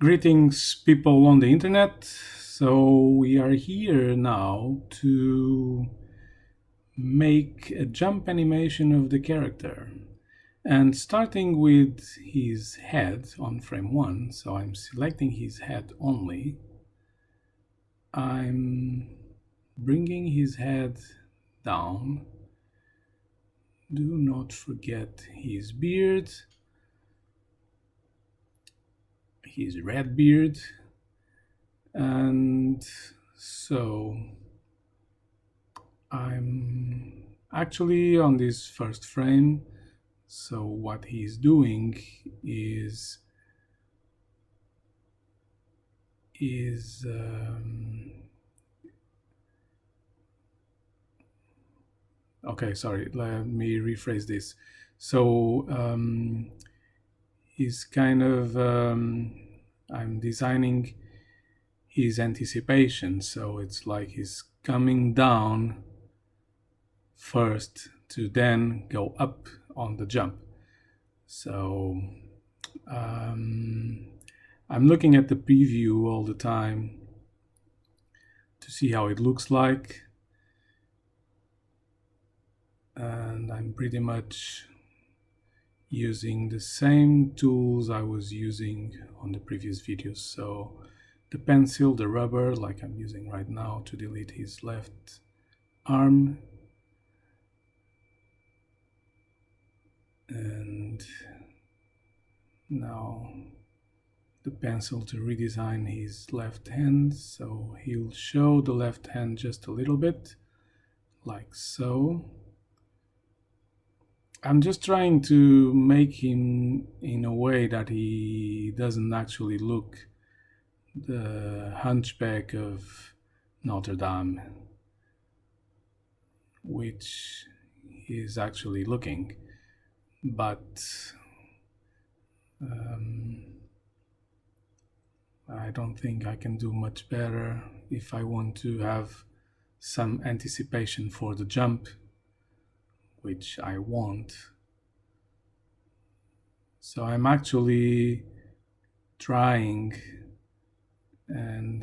Greetings, people on the internet. So we are here now to make a jump animation of the character. And starting with his head on frame 1, so I'm selecting his head only. I'm bringing his head down. Do not forget his beard, his red beard. And so I'm actually on this first frame. So what he's doing is okay, sorry, let me rephrase this. So he's kind of I'm designing his anticipation, so it's like he's coming down first to then go up on the jump. So I'm looking at the preview all the time to see how it looks like, and I'm pretty much using the same tools I was using on the previous videos. So the pencil, the rubber, like I'm using right now to delete his left arm, and now the pencil to redesign his left hand, so he'll show the left hand just a little bit, like so. I'm just trying to make him in a way that he doesn't actually look the hunchback of Notre Dame, which he is actually looking. But I don't think I can do much better if I want to have some anticipation for the jump, which I want. So I'm actually trying and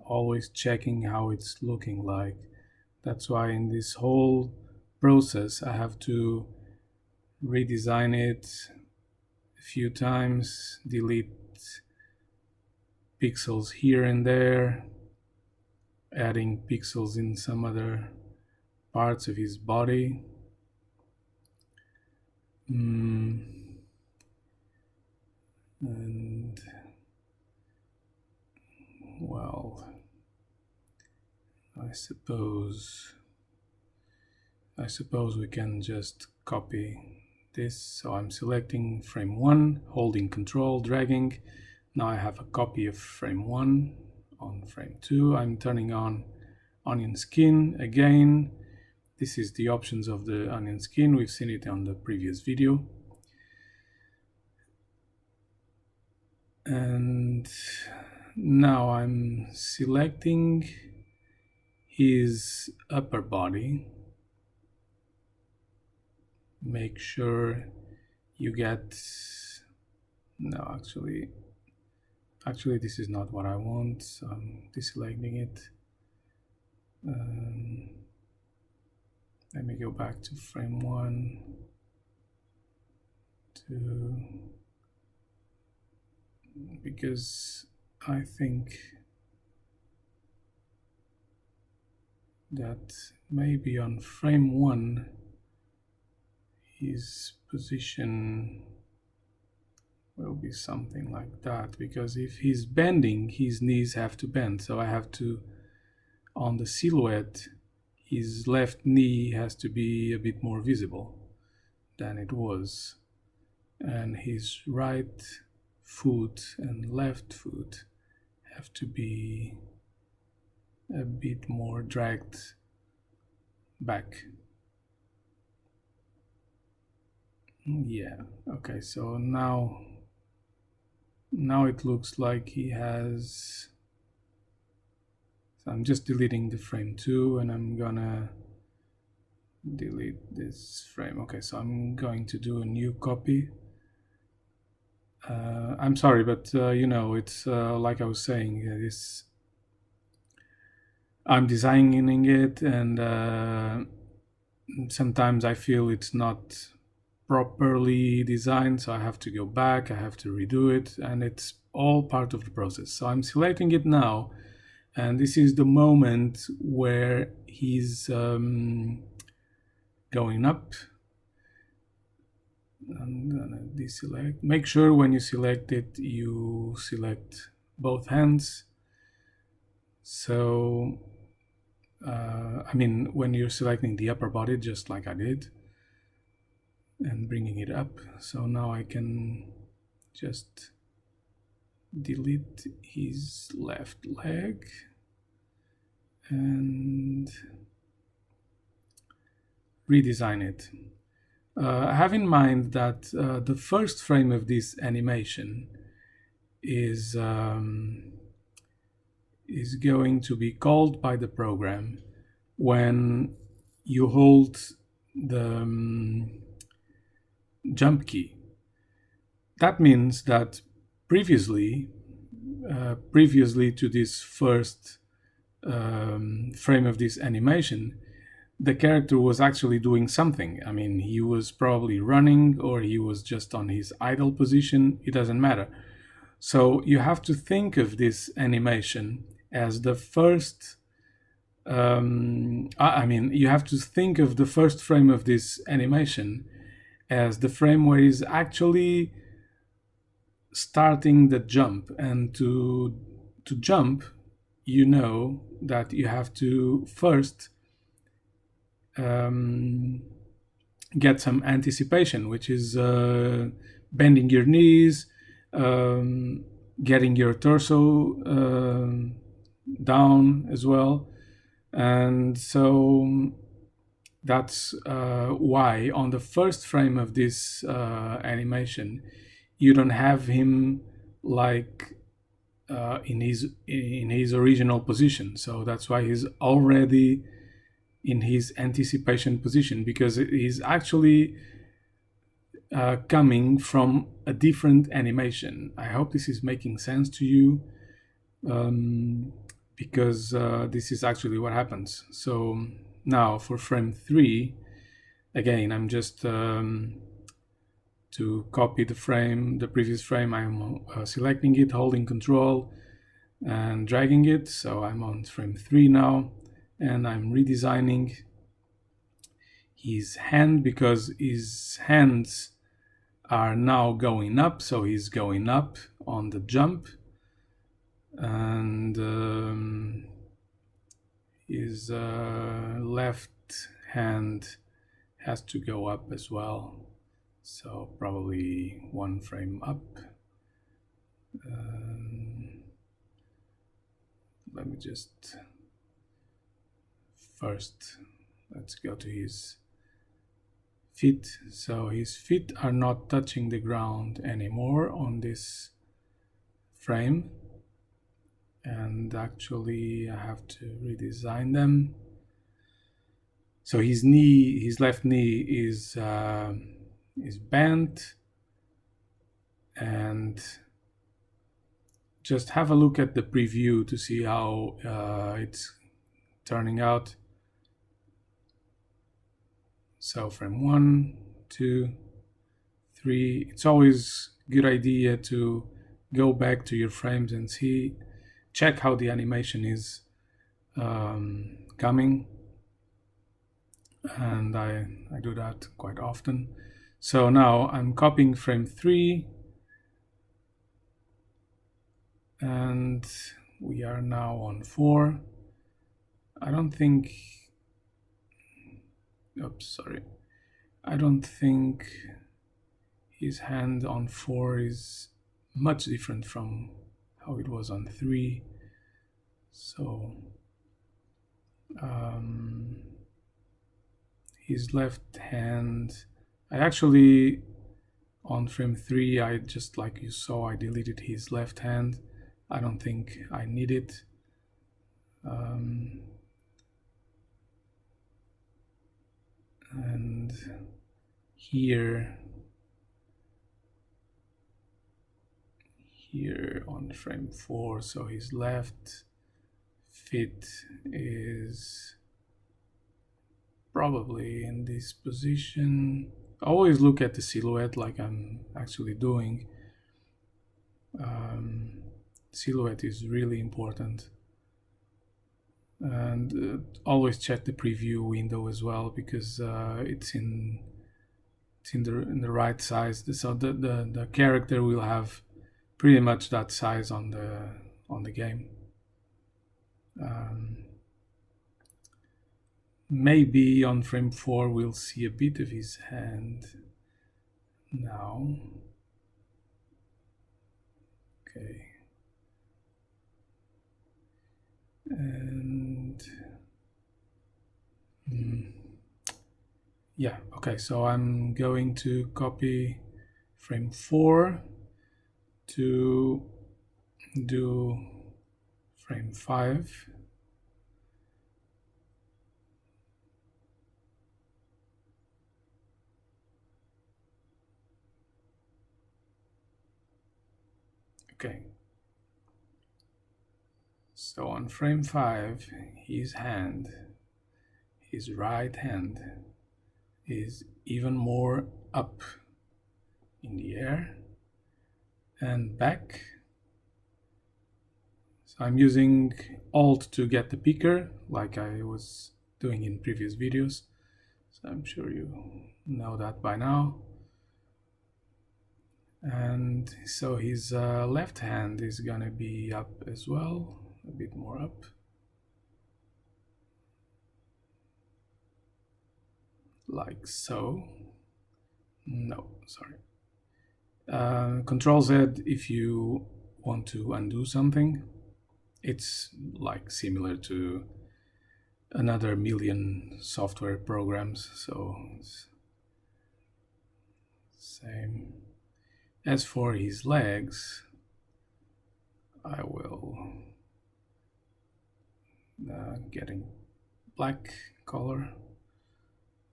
always checking how it's looking like. That's why in this whole process I have to redesign it a few times, delete pixels here and there, adding pixels in some other parts of his body. And well, I suppose we can just copy this. So I'm selecting frame 1, holding control, dragging. Now I have a copy of frame 1 on frame 2. I'm turning on onion skin again. This is the options of the onion skin. We've seen it on the previous video. And now I'm selecting his upper body. Make sure you get, no, actually this is not what I want, so I'm deselecting it. Let me go back to frame 1, 2, because I think that maybe on frame 1 his position will be something like that, because if he's bending, his knees have to bend, so I have to, on the silhouette, his left knee has to be a bit more visible than it was, and his right foot and left foot have to be a bit more dragged back. Yeah, okay, so now it looks like he has, so I'm just deleting the frame 2 and I'm gonna delete this frame. Okay, so I'm going to do a new copy I'm sorry, but it's like I was saying, I'm designing it, and sometimes I feel it's not properly designed, so I have to go back, I have to redo it, and it's all part of the process. So I'm selecting it now, and this is the moment where he's going up. I'm gonna deselect. Make sure when you select it, you select both hands. So, when you're selecting the upper body, just like I did, and bringing it up. So now I can just delete his left leg and redesign it. Have in mind that the first frame of this animation is going to be called by the program when you hold the jump key. That means that previously to this first frame of this animation, the character was actually doing something. I mean, he was probably running, or he was just on his idle position. It doesn't matter. So you have to think of this animation as the first. You have to think of the first frame of this animation as the frame where he's actually starting the jump. And to jump, you know that you have to first get some anticipation, which is bending your knees, getting your torso down as well. And so that's why on the first frame of this animation, you don't have him like in his original position. So that's why he's already in his anticipation position, because he's actually coming from a different animation. I hope this is making sense to you, because this is actually what happens. So now for frame 3, again, I'm just to copy the previous frame, I'm selecting it, holding Control and dragging it. So I'm on frame 3 now, and I'm redesigning his hand, because his hands are now going up, so he's going up on the jump, and his left hand has to go up as well, so probably one frame up. Let me just first, let's go to his feet. So his feet are not touching the ground anymore on this frame, and actually I have to redesign them. So his left knee is bent, and just have a look at the preview to see how it's turning out. So frame 1, 2, 3. It's always a good idea to go back to your frames and check how the animation is coming. And I do that quite often. So now I'm copying frame 3, and we are now on 4. I don't think his hand on 4 is much different from how it was on 3. So his left hand, I actually, on frame 3, I just, like you saw, I deleted his left hand. I don't think I need it. And here here on frame 4, so his left feet is probably in this position. Always look at the silhouette like I'm actually doing. Silhouette is really important, and always check the preview window as well, because it's in the right size, so the character will have pretty much that size on the game. Maybe on frame 4 we'll see a bit of his hand now. Okay. And yeah, okay, so I'm going to copy frame 4 to do frame 5. Okay, so on frame 5, his right hand is even more up in the air and back. So I'm using Alt to get the picker, like I was doing in previous videos. So I'm sure you know that by now. And so his left hand is gonna be up as well, a bit more up. Like so. No, sorry. Control Z if you want to undo something. It's like similar to another million software programs, so it's same. As for his legs, I will getting black color,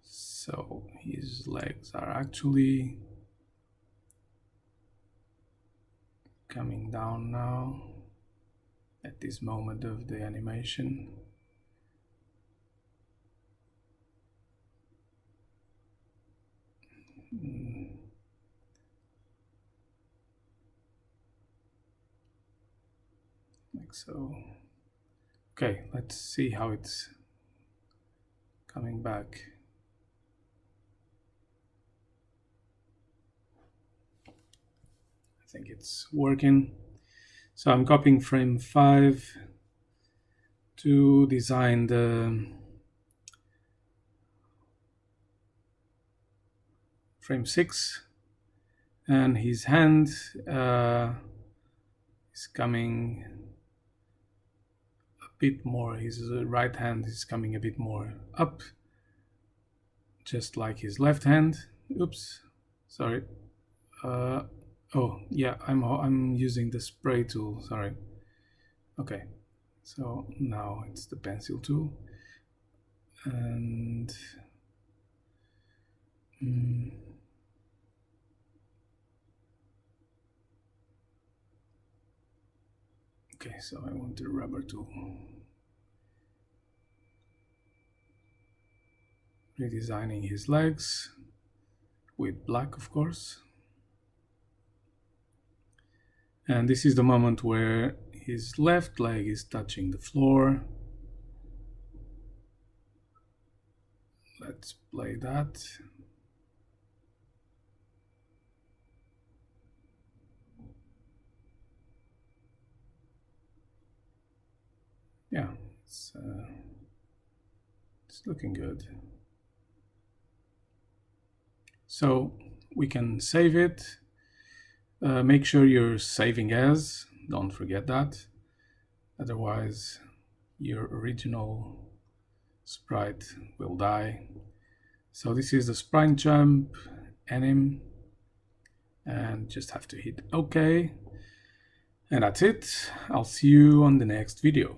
so his legs are actually coming down now at this moment of the animation. Like so. Okay, let's see how it's coming back. I think it's working. So I'm copying frame 5 to design the frame 6, and his hand is coming a bit more. His right hand is coming a bit more up, just like his left hand. Oops, sorry. Oh yeah, I'm using the spray tool. Sorry. Okay, so now it's the pencil tool, and okay, so I want the rubber tool. Redesigning his legs with black, of course. And this is the moment where his left leg is touching the floor. Let's play that. Yeah, it's looking good. So we can save it. Make sure you're saving as, don't forget that. Otherwise, your original sprite will die. So this is the sprite jump anim, and just have to hit OK. And that's it. I'll see you on the next video.